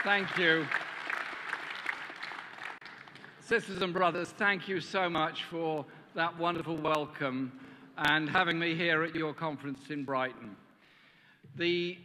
Thank you. Sisters and brothers, thank you so much for that wonderful welcome and having me here at your conference in Brighton. The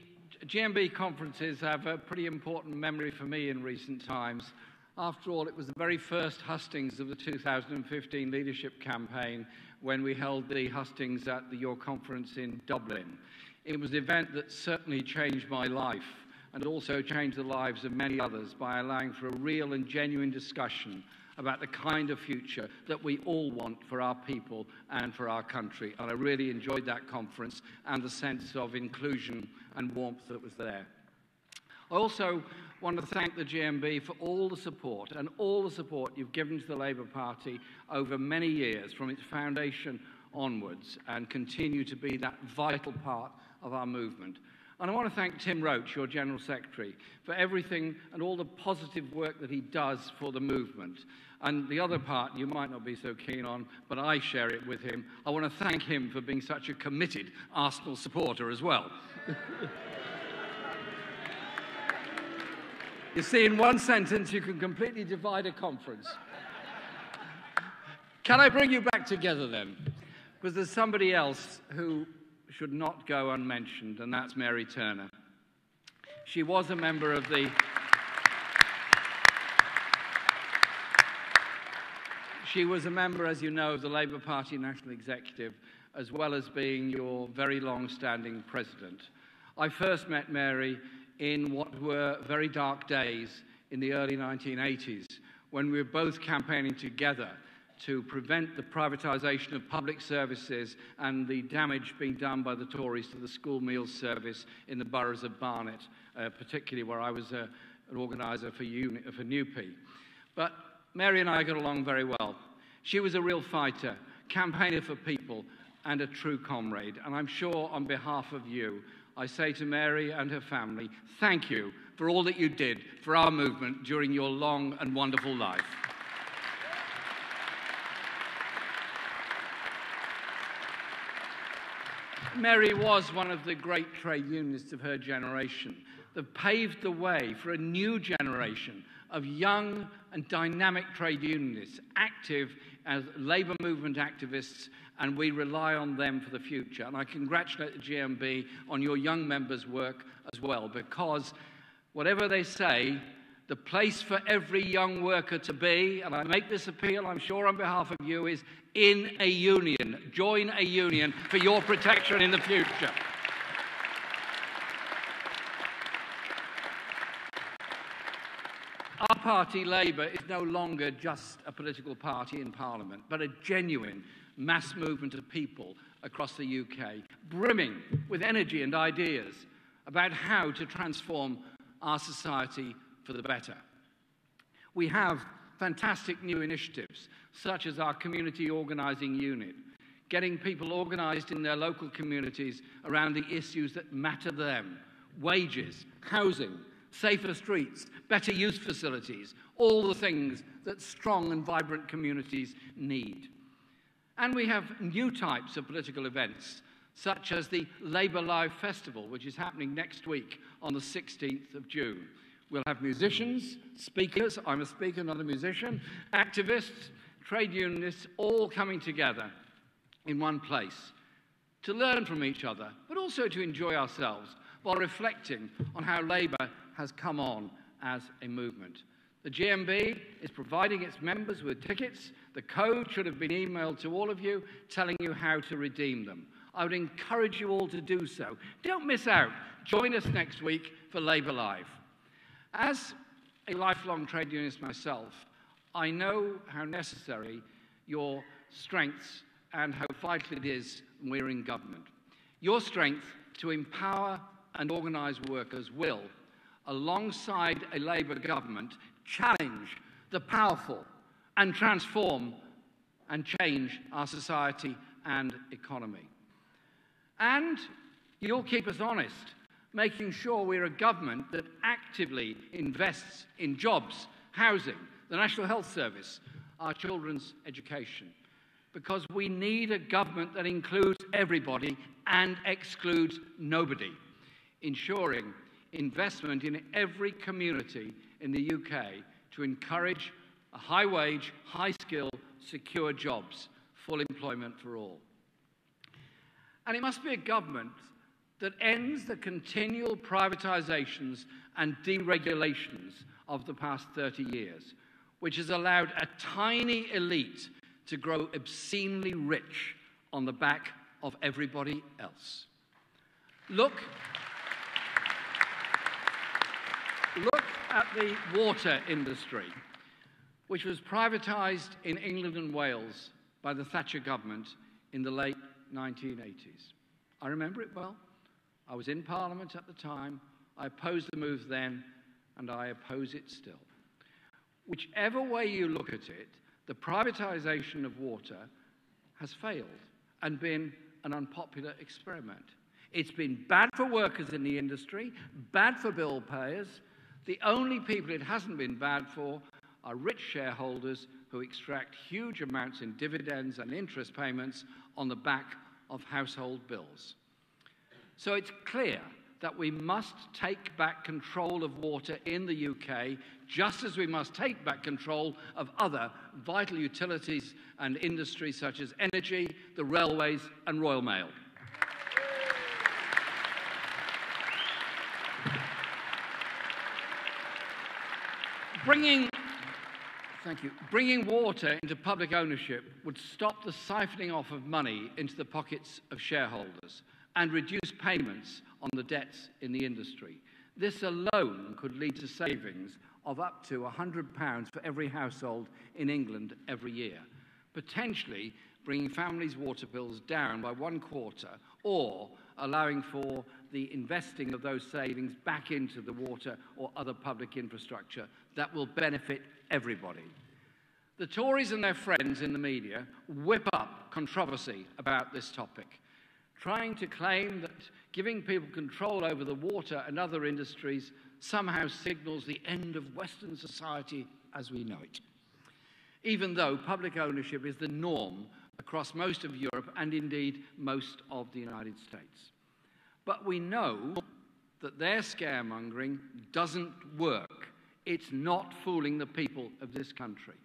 GMB conferences have a pretty important memory for me in recent times. After all, it was the very first hustings of the 2015 leadership campaign when we held the hustings at your conference in Dublin. It was an event that certainly changed my life and also changed the lives of many others by allowing for a real and genuine discussion about the kind of future that we all want for our people and for our country. And I really enjoyed that conference and the sense of inclusion and warmth that was there. I also want to thank the GMB for all the support you've given to the Labour Party over many years from its foundation onwards and continue to be that vital part of our movement. And I want to thank Tim Roach, your General Secretary, for everything and all the positive work that he does for the movement. And the other part you might not be so keen on, but I share it with him. I want to thank him for being such a committed Arsenal supporter as well. You see, in one sentence, you can completely divide a conference. Can I bring you back together then? Because there's somebody else who should not go unmentioned, and that's Mary Turner. She was a member of the... She was a member, as you know, of the Labour Party National Executive, as well as being your very long-standing president. I first met Mary in what were very dark days in the early 1980s, when we were both campaigning together to prevent the privatisation of public services and the damage being done by the Tories to the school meals service in the boroughs of Barnet, particularly where I was an organiser for NUP. But Mary and I got along very well. She was a real fighter, campaigner for people, and a true comrade. And I'm sure on behalf of you, I say to Mary and her family, thank you for all that you did for our movement during your long and wonderful life. Mary was one of the great trade unionists of her generation that paved the way for a new generation of young and dynamic trade unionists, active as labour movement activists, and we rely on them for the future. And I congratulate the GMB on your young members' work as well, because whatever they say, the place for every young worker to be, and I make this appeal, I'm sure on behalf of you, is in a union. Join a union for your protection in the future. Our party, Labour, is no longer just a political party in Parliament, but a genuine mass movement of people across the UK, brimming with energy and ideas about how to transform our society for the better. We have fantastic new initiatives, such as our community organising unit, getting people organised in their local communities around the issues that matter to them: wages, housing, safer streets, better youth facilities, all the things that strong and vibrant communities need. And we have new types of political events, such as the Labour Live Festival, which is happening next week on the 16th of June. We'll have musicians, speakers, I'm a speaker, not a musician, activists, trade unionists, all coming together in one place to learn from each other, but also to enjoy ourselves while reflecting on how Labour has come on as a movement. The GMB is providing its members with tickets. The code should have been emailed to all of you, telling you how to redeem them. I would encourage you all to do so. Don't miss out. Join us next week for Labour Live. As a lifelong trade unionist myself, I know how necessary your strengths and how vital it is when we're in government. Your strength to empower and organise workers will, alongside a Labour government, challenge the powerful and transform and change our society and economy. And you'll keep us honest, making sure we're a government that actively invests in jobs, housing, the National Health Service, our children's education. Because we need a government that includes everybody and excludes nobody, ensuring investment in every community in the UK to encourage a high-wage, high-skill, secure jobs, full employment for all. And it must be a government that ends the continual privatisations and deregulations of the past 30 years, which has allowed a tiny elite to grow obscenely rich on the back of everybody else. Look at the water industry, which was privatised in England and Wales by the Thatcher government in the late 1980s. I remember it well. I was in Parliament at the time. I opposed the move then, and I oppose it still. Whichever way you look at it, the privatisation of water has failed and been an unpopular experiment. It's been bad for workers in the industry, bad for bill payers. The only people it hasn't been bad for are rich shareholders who extract huge amounts in dividends and interest payments on the back of household bills. So it's clear that we must take back control of water in the UK, just as we must take back control of other vital utilities and industries such as energy, the railways and Royal Mail. Bringing water into public ownership would stop the siphoning off of money into the pockets of shareholders and reduce payments on the debts in the industry. This alone could lead to savings of up to £100 for every household in England every year, potentially bringing families' water bills down by 1/4 or allowing for the investing of those savings back into the water or other public infrastructure that will benefit everybody. The Tories and their friends in the media whip up controversy about this topic, trying to claim that giving people control over the water and other industries somehow signals the end of Western society as we know it, even though public ownership is the norm across most of Europe and indeed most of the United States. But we know that their scaremongering doesn't work. It's not fooling the people of this country.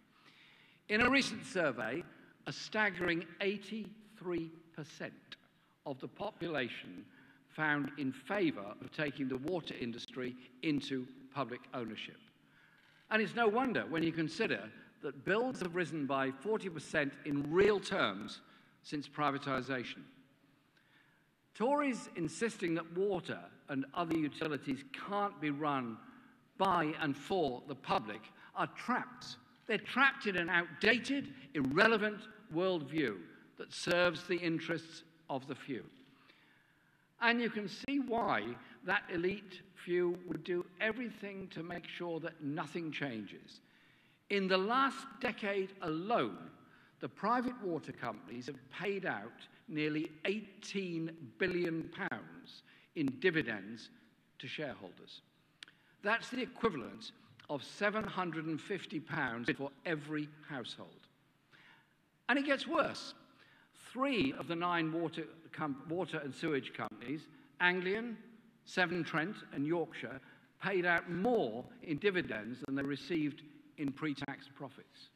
In a recent survey, a staggering 83% of the population found in favour of taking the water industry into public ownership. And it's no wonder when you consider that bills have risen by 40% in real terms since privatisation. Tories insisting that water and other utilities can't be run by and for the public are trapped. They're trapped in an outdated, irrelevant worldview that serves the interests of the few. And you can see why that elite few would do everything to make sure that nothing changes. In the last decade alone, the private water companies have paid out nearly £18 billion in dividends to shareholders. That's the equivalent of £750 for every household. And it gets worse. 3 of the 9 water and sewage companies, Anglian, Severn Trent and Yorkshire, paid out more in dividends than they received in pre-tax profits.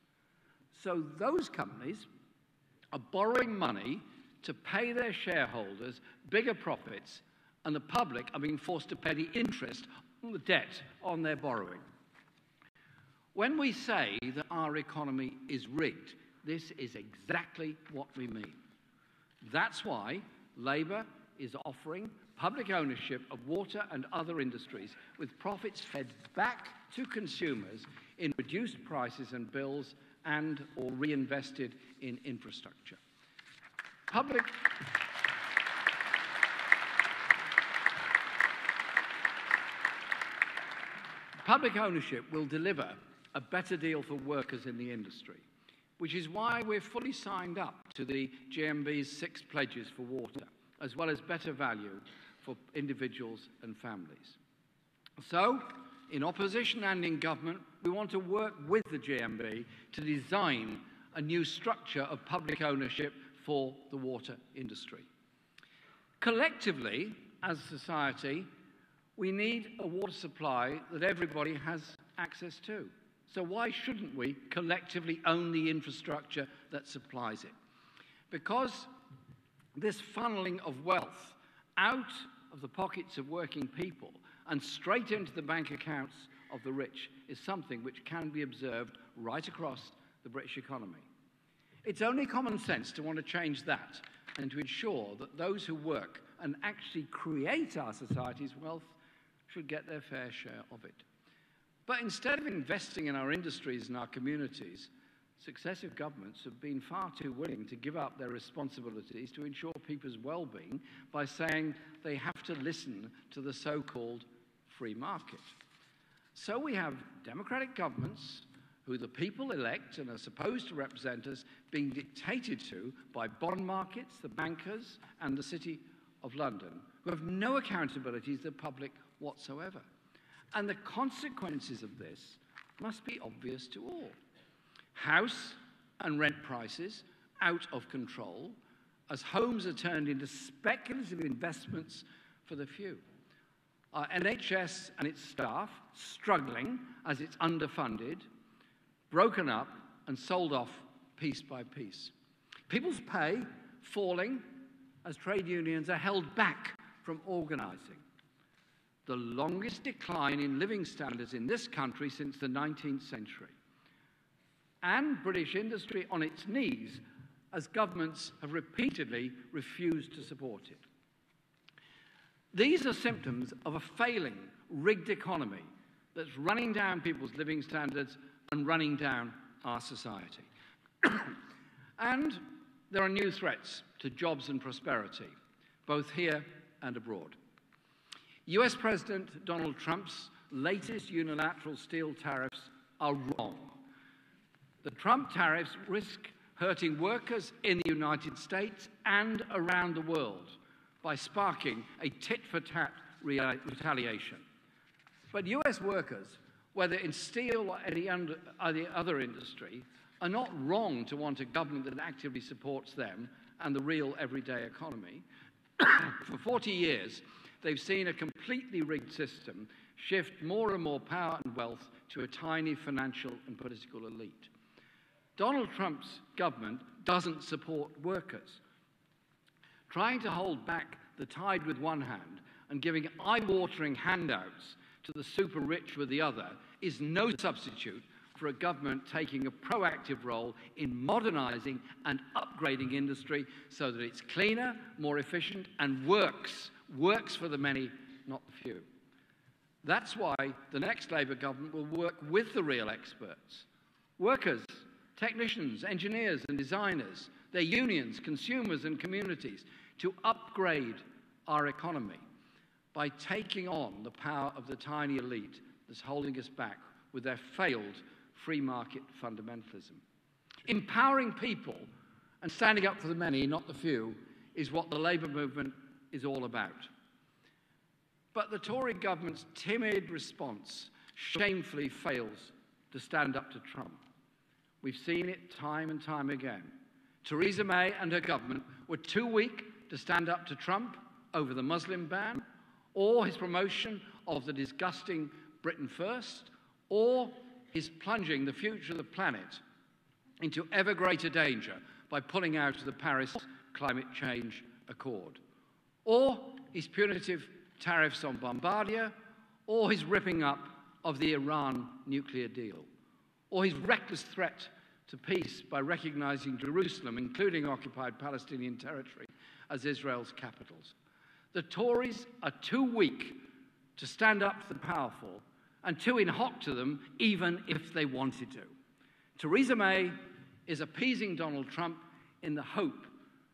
So those companies are borrowing money to pay their shareholders bigger profits, and the public are being forced to pay the interest on the debt on their borrowing. When we say that our economy is rigged, this is exactly what we mean. That's why Labour is offering public ownership of water and other industries with profits fed back to consumers in reduced prices and bills and or reinvested in infrastructure. Public ownership will deliver a better deal for workers in the industry, which is why we're fully signed up to the GMB's 6 pledges for water, as well as better value for individuals and families. So, in opposition and in government, we want to work with the GMB to design a new structure of public ownership for the water industry. Collectively, as a society, We need a water supply that everybody has access to. So why shouldn't we collectively own the infrastructure that supplies it? Because this funneling of wealth out of the pockets of working people and straight into the bank accounts of the rich is something which can be observed right across the British economy. It's only common sense to want to change that and to ensure that those who work and actually create our society's wealth should get their fair share of it. But instead of investing in our industries and our communities, successive governments have been far too willing to give up their responsibilities to ensure people's well-being by saying they have to listen to the so-called free market. So we have democratic governments who the people elect and are supposed to represent us being dictated to by bond markets, the bankers, and the City of London, who have no accountability to the public whatsoever. And the consequences of this must be obvious to all. House and rent prices out of control as homes are turned into speculative investments for the few. Our NHS and its staff struggling as it's underfunded, broken up and sold off piece by piece. People's pay falling as trade unions are held back from organising. The longest decline in living standards in this country since the 19th century. And British industry on its knees as governments have repeatedly refused to support it. These are symptoms of a failing, rigged economy that's running down people's living standards and running down our society. And there are new threats to jobs and prosperity, both here and abroad. US President Donald Trump's latest unilateral steel tariffs are wrong. The Trump tariffs risk hurting workers in the United States and around the world by sparking a tit-for-tat retaliation. But US workers, whether in steel or any other industry, are not wrong to want a government that actively supports them and the real everyday economy. For 40 years, they've seen a completely rigged system shift more and more power and wealth to a tiny financial and political elite. Donald Trump's government doesn't support workers. Trying to hold back the tide with one hand and giving eye-watering handouts to the super rich with the other is no substitute for a government taking a proactive role in modernizing and upgrading industry so that it's cleaner, more efficient, and works for the many, not the few. That's why the next Labour government will work with the real experts. Workers, technicians, engineers and designers, their unions, consumers and communities to upgrade our economy by taking on the power of the tiny elite that's holding us back with their failed free market fundamentalism. Empowering people and standing up for the many, not the few, is what the Labour movement is all about. But the Tory government's timid response shamefully fails to stand up to Trump. We've seen it time and time again. Theresa May and her government were too weak to stand up to Trump over the Muslim ban, or his promotion of the disgusting Britain First, or his plunging the future of the planet into ever greater danger by pulling out of the Paris Climate Change Accord, or his punitive tariffs on Bombardier, or his ripping up of the Iran nuclear deal, or his reckless threat to peace by recognizing Jerusalem, including occupied Palestinian territory, as Israel's capital. The Tories are too weak to stand up to the powerful and too in hock to them, even if they wanted to. Theresa May is appeasing Donald Trump in the hope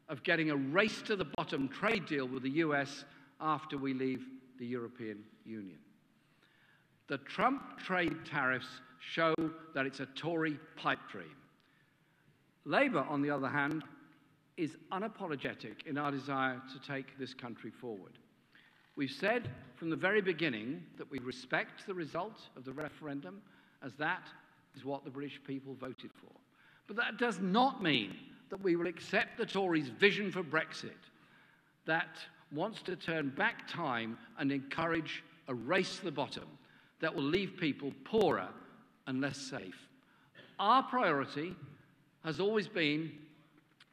of getting a race-to-the-bottom trade deal with the US after we leave the European Union. The Trump trade tariffs show that it's a Tory pipe dream. Labour, on the other hand, is unapologetic in our desire to take this country forward. We've said from the very beginning that we respect the result of the referendum, as that is what the British people voted for. But that does not mean that we will accept the Tories' vision for Brexit that wants to turn back time and encourage a race to the bottom that will leave people poorer and less safe. Our priority has always been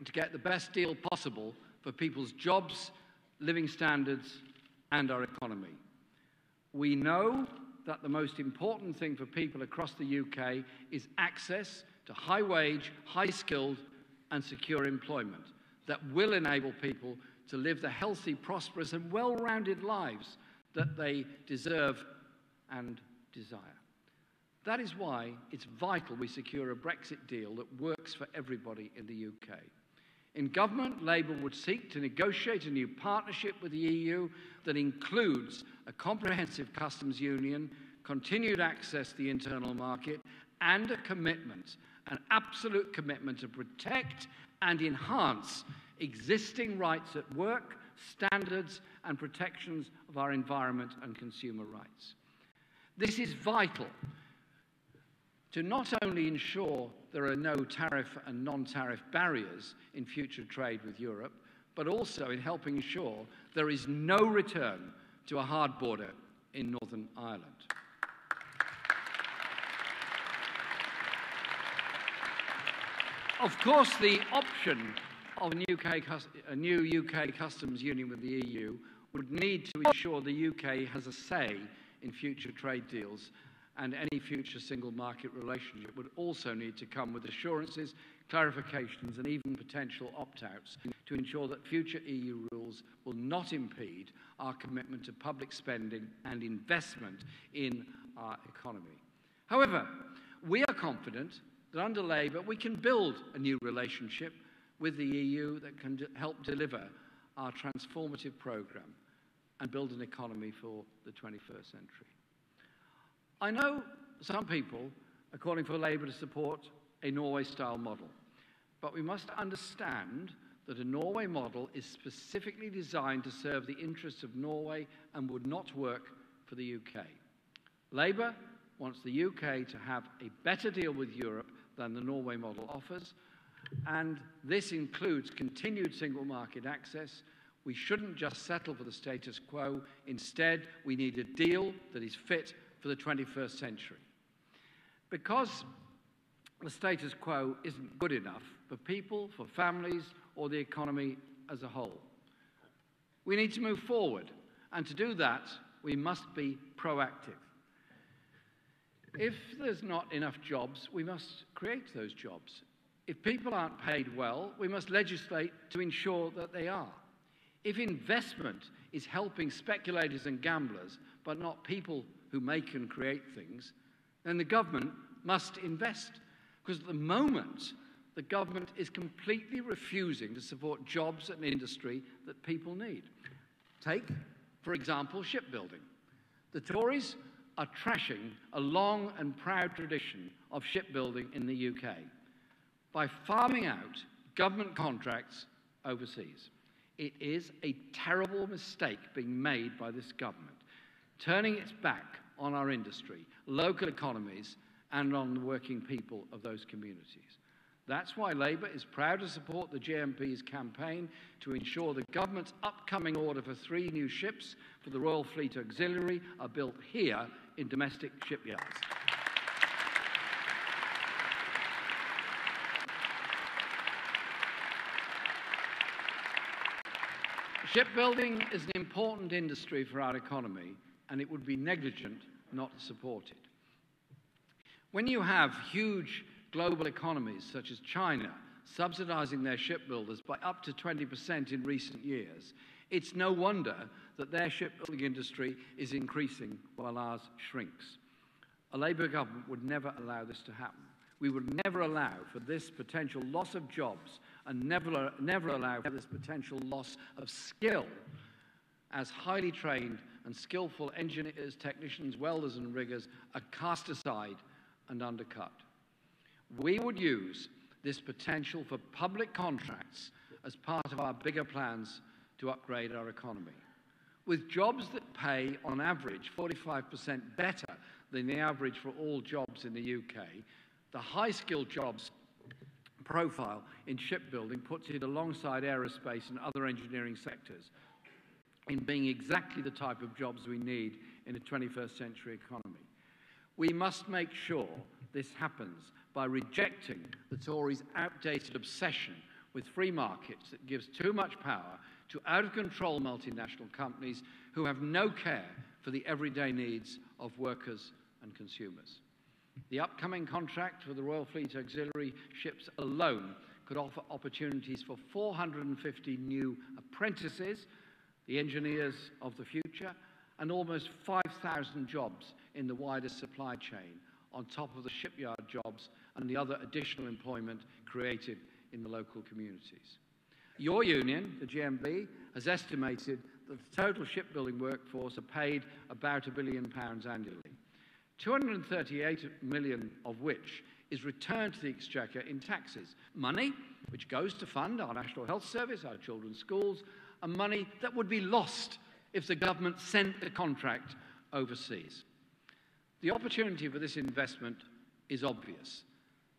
to get the best deal possible for people's jobs, living standards, and our economy. We know that the most important thing for people across the UK is access to high-wage, high-skilled, and secure employment that will enable people to live the healthy, prosperous, and well-rounded lives that they deserve and desire. That is why it's vital we secure a Brexit deal that works for everybody in the UK. In government, Labour would seek to negotiate a new partnership with the EU that includes a comprehensive customs union, continued access to the internal market, and a commitment, an absolute commitment to protect and enhance existing rights at work, standards and protections of our environment and consumer rights. This is vital to not only ensure there are no tariff and non-tariff barriers in future trade with Europe, but also in helping ensure there is no return to a hard border in Northern Ireland. Of course, the option of a new UK customs union with the EU would need to ensure the UK has a say in future trade deals, and any future single market relationship would also need to come with assurances, clarifications, and even potential opt-outs to ensure that future EU rules will not impede our commitment to public spending and investment in our economy. However, we are confident that under Labour we can build a new relationship with the EU that can help deliver our transformative programme and build an economy for the 21st century. I know some people are calling for Labour to support a Norway-style model, but we must understand that a Norway model is specifically designed to serve the interests of Norway and would not work for the UK. Labour wants the UK to have a better deal with Europe than the Norway model offers, and this includes continued single market access. We shouldn't just settle for the status quo. Instead, we need a deal that is fit for the 21st century. Because the status quo isn't good enough for people, for families, or the economy as a whole. We need to move forward, and to do that, we must be proactive. If there's not enough jobs, we must create those jobs. If people aren't paid well, we must legislate to ensure that they are. If investment is helping speculators and gamblers, but not people who make and create things, then the government must invest. Because at the moment, the government is completely refusing to support jobs and industry that people need. Take, for example, shipbuilding. The Tories are trashing a long and proud tradition of shipbuilding in the UK by farming out government contracts overseas. It is a terrible mistake being made by this government, turning its back on our industry, local economies, and on the working people of those communities. That's why Labour is proud to support the GMB's campaign to ensure the government's upcoming order for 3 new ships for the Royal Fleet Auxiliary are built here in domestic shipyards. Shipbuilding is an important industry for our economy, and it would be negligent not to support it. When you have huge global economies such as China subsidizing their shipbuilders by up to 20% in recent years, it's no wonder that their shipbuilding industry is increasing while ours shrinks. A Labour government would never allow this to happen. We would never allow for this potential loss of jobs and never allow for this potential loss of skill, as highly trained and skillful engineers, technicians, welders and riggers are cast aside and undercut. We would use this potential for public contracts as part of our bigger plans to upgrade our economy. With jobs that pay, on average, 45% better than the average for all jobs in the UK, the high-skilled jobs profile in shipbuilding puts it alongside aerospace and other engineering sectors. in being exactly the type of jobs we need in a 21st century economy. We must make sure this happens by rejecting the Tories' outdated obsession with free markets that gives too much power to out-of-control multinational companies who have no care for the everyday needs of workers and consumers. The upcoming contract for the Royal Fleet auxiliary ships alone could offer opportunities for 450 new apprentices, the engineers of the future, and almost 5,000 jobs in the wider supply chain, on top of the shipyard jobs and the other additional employment created in the local communities. Your union, the GMB, has estimated that the total shipbuilding workforce are paid about £1 billion annually, 238 million of which is returned to the Exchequer in taxes, money which goes to fund our National Health Service, our children's schools, and money that would be lost if the government sent the contract overseas. The opportunity for this investment is obvious.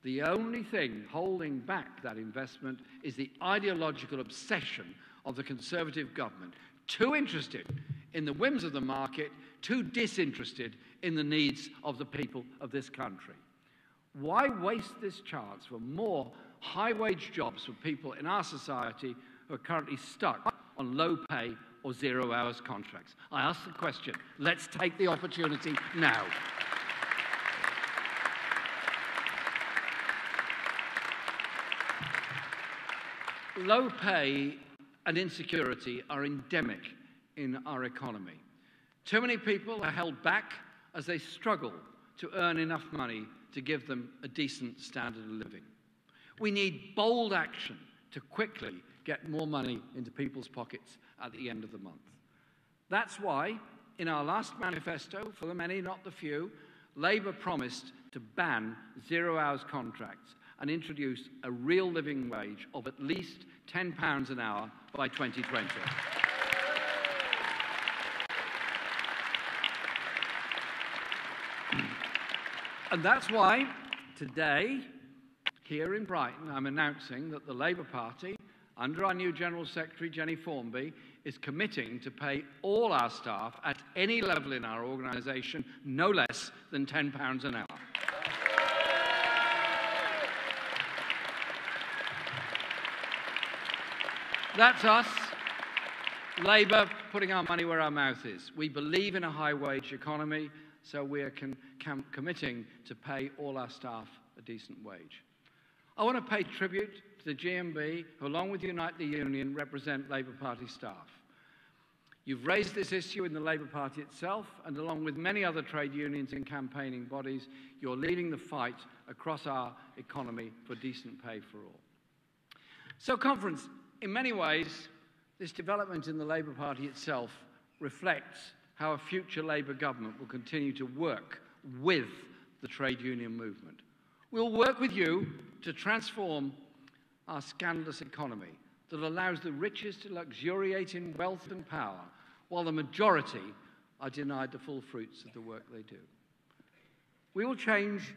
The only thing holding back that investment is the ideological obsession of the Conservative government, too interested in the whims of the market, too disinterested in the needs of the people of this country. Why waste this chance for more high-wage jobs for people in our society who are currently stuck on low-pay or zero-hours contracts? I ask the question. Let's take the opportunity now. Low pay and insecurity are endemic in our economy. Too many people are held back as they struggle to earn enough money to give them a decent standard of living. We need bold action to quickly get more money into people's pockets at the end of the month. That's why, in our last manifesto, for the many, not the few, Labour promised to ban zero-hours contracts and introduce a real living wage of at least £10 an hour by 2020. And that's why today, here in Brighton, I'm announcing that the Labour Party, under our new General Secretary, Jenny Formby, is committing to pay all our staff at any level in our organisation no less than £10 an hour. That's us, Labour, putting our money where our mouth is. We believe in a high-wage economy, so we are committing to pay all our staff a decent wage. I want to pay tribute to the GMB, who, along with Unite the Union, represent Labour Party staff. You've raised this issue in the Labour Party itself, and along with many other trade unions and campaigning bodies, you're leading the fight across our economy for decent pay for all. So, Conference, in many ways, this development in the Labour Party itself reflects how a future Labour government will continue to work with the trade union movement. We'll work with you to transform our scandalous economy that allows the richest to luxuriate in wealth and power, while the majority are denied the full fruits of the work they do. We will change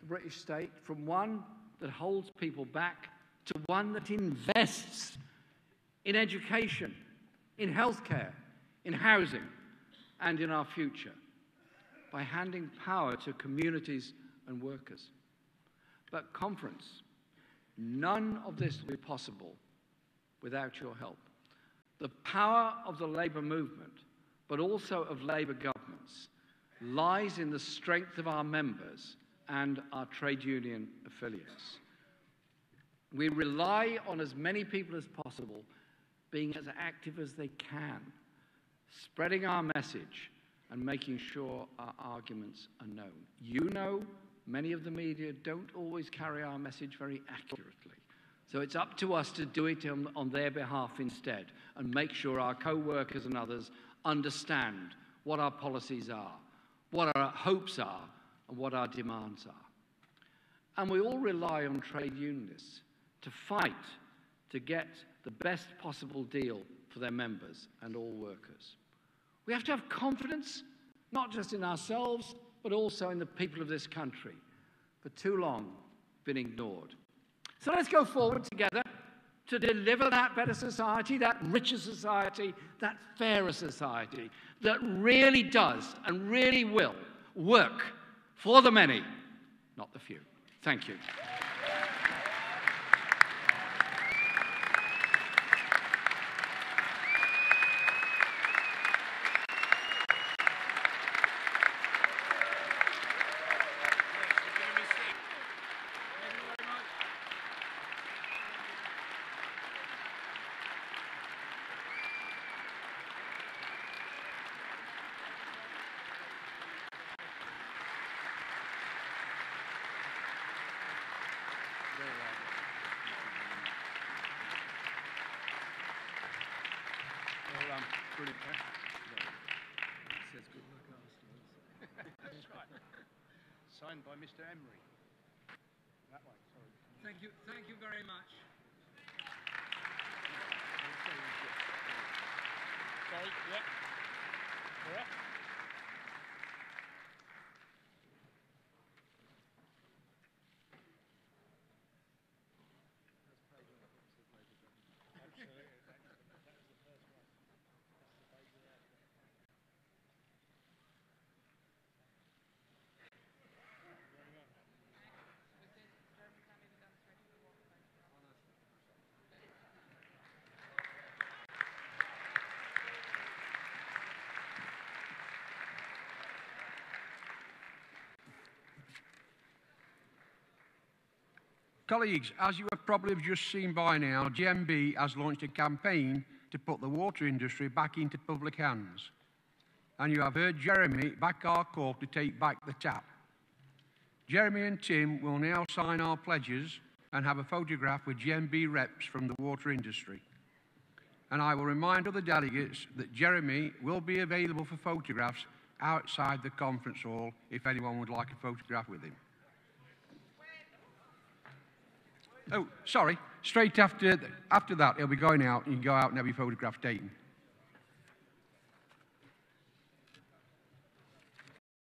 the British state from one that holds people back to one that invests in education, in healthcare, in housing, and in our future, by handing power to communities and workers. But, Conference, none of this will be possible without your help. The power of the Labour movement, but also of Labour governments, lies in the strength of our members and our trade union affiliates. We rely on as many people as possible being as active as they can, spreading our message and making sure our arguments are known. You know, many of the media don't always carry our message very accurately. So it's up to us to do it on their behalf instead and make sure our co-workers and others understand what our policies are, what our hopes are, and what our demands are. And we all rely on trade unionists to fight to get the best possible deal for their members and all workers. We have to have confidence, not just in ourselves, but also in the people of this country, for too long been ignored. So let's go forward together to deliver that better society, that richer society, that fairer society that really does and really will work for the many, not the few. Thank you. Brilliant. It says good luck afterwards. That's right. Signed by Mr. Emery. That way, sorry. Thank you very much. Sorry, yeah. Correct. Colleagues, as you have probably just seen by now, GMB has launched a campaign to put the water industry back into public hands. And you have heard Jeremy back our call to take back the tap. Jeremy and Tim will now sign our pledges and have a photograph with GMB reps from the water industry. And I will remind other delegates that Jeremy will be available for photographs outside the conference hall if anyone would like a photograph with him. Oh, sorry. Straight after that, he'll be going out. You can go out and have your photograph taken.